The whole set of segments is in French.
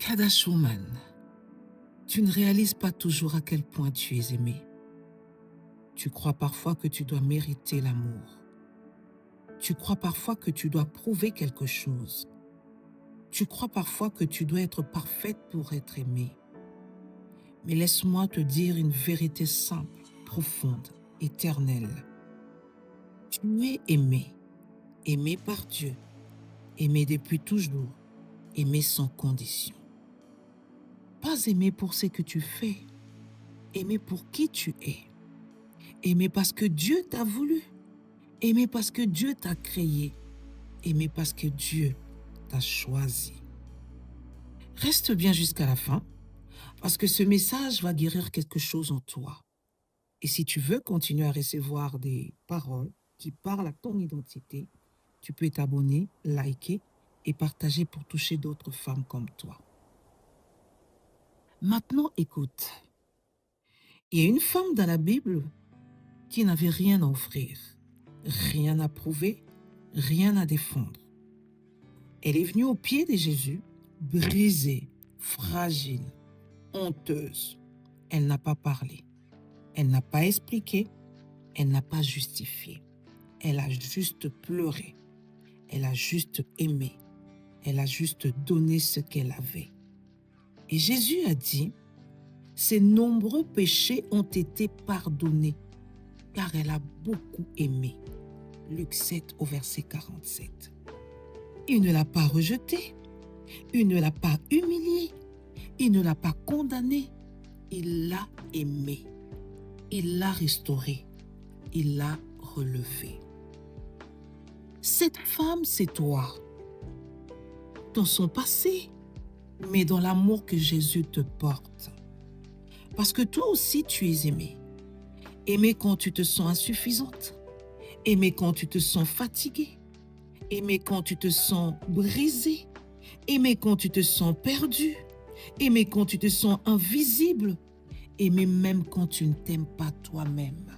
Kadash Woman, tu ne réalises pas toujours à quel point tu es aimé. Tu crois parfois que tu dois mériter l'amour. Tu crois parfois que tu dois prouver quelque chose. Tu crois parfois que tu dois être parfaite pour être aimée. Mais laisse-moi te dire une vérité simple, profonde, éternelle. Tu es aimé, aimé par Dieu, aimé depuis toujours, aimé sans condition. Pas aimé pour ce que tu fais, aimé pour qui tu es. Aimé parce que Dieu t'a voulu. Aimé parce que Dieu t'a créé. Aimé parce que Dieu t'a choisi. Reste bien jusqu'à la fin parce que ce message va guérir quelque chose en toi. Et si tu veux continuer à recevoir des paroles qui parlent à ton identité, tu peux t'abonner, liker et partager pour toucher d'autres femmes comme toi. Maintenant, écoute. Il y a une femme dans la Bible qui n'avait rien à offrir, rien à prouver, rien à défendre. Elle est venue aux pieds de Jésus, brisée, fragile, honteuse. Elle n'a pas parlé, elle n'a pas expliqué, elle n'a pas justifié. Elle a juste pleuré, elle a juste aimé, elle a juste donné ce qu'elle avait. Et Jésus a dit, ses nombreux péchés ont été pardonnés, car elle a beaucoup aimé. Luc 7 au verset 47. Il ne l'a pas rejetée, il ne l'a pas humiliée, il ne l'a pas condamnée, il l'a aimée, il l'a restaurée, il l'a relevée. Cette femme, c'est toi, dans son passé, mais dans l'amour que Jésus te porte. Parce que toi aussi, tu es aimée. Aimée quand tu te sens insuffisante, aimée quand tu te sens fatiguée, aimée quand tu te sens brisée, aimée quand tu te sens perdue, aimée quand tu te sens invisible, aimée même quand tu ne t'aimes pas toi-même.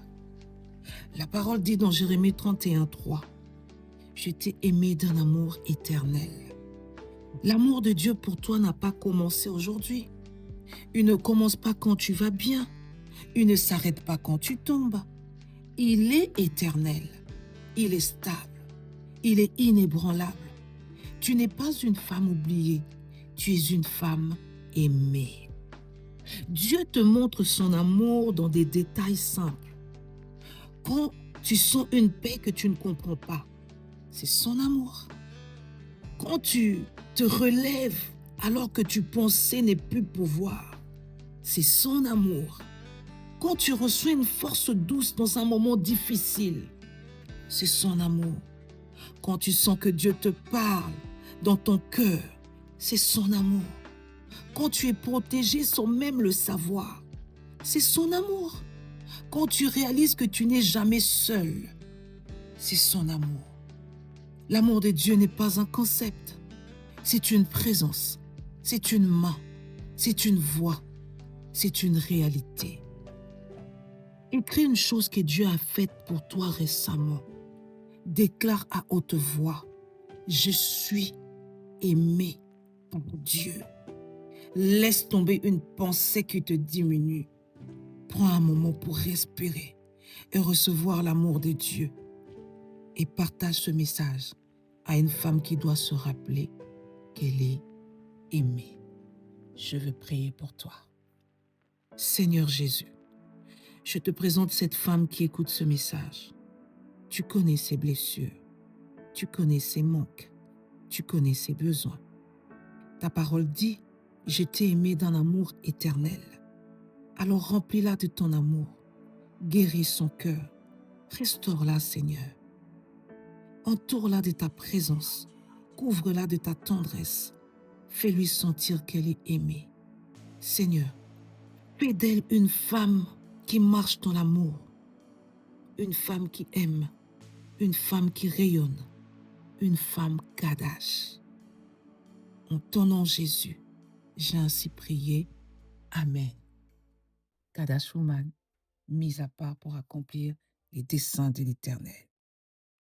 La parole dit dans Jérémie 31:3, « Je t'ai aimé d'un amour éternel ». L'amour de Dieu pour toi n'a pas commencé aujourd'hui. Il ne commence pas quand tu vas bien. Il ne s'arrête pas quand tu tombes. Il est éternel. Il est stable. Il est inébranlable. Tu n'es pas une femme oubliée. Tu es une femme aimée. Dieu te montre son amour dans des détails simples. Quand tu sens une paix que tu ne comprends pas, c'est son amour. Quand tu te relèves alors que tu pensais ne plus pouvoir, c'est son amour. Quand tu reçois une force douce dans un moment difficile, c'est son amour. Quand tu sens que Dieu te parle dans ton cœur, c'est son amour. Quand tu es protégé sans même le savoir, c'est son amour. Quand tu réalises que tu n'es jamais seul, c'est son amour. L'amour de Dieu n'est pas un concept, c'est une présence, c'est une main, c'est une voix, c'est une réalité. Écris une chose que Dieu a faite pour toi récemment. Déclare à haute voix, je suis aimé par Dieu. Laisse tomber une pensée qui te diminue. Prends un moment pour respirer et recevoir l'amour de Dieu. Et partage ce message à une femme qui doit se rappeler qu'elle est aimée. Je veux prier pour toi. Seigneur Jésus, je te présente cette femme qui écoute ce message. Tu connais ses blessures, tu connais ses manques, tu connais ses besoins. Ta parole dit, je t'ai aimé d'un amour éternel. Alors remplis-la de ton amour, guéris son cœur, restaure-la Seigneur. Entoure-la de ta présence, couvre-la de ta tendresse, fais-lui sentir qu'elle est aimée. Seigneur, fais d'elle une femme qui marche dans l'amour, une femme qui aime, une femme qui rayonne, une femme Kadash. En ton nom Jésus, j'ai ainsi prié. Amen. Kadash Woman, mise à part pour accomplir les desseins de l'Éternel.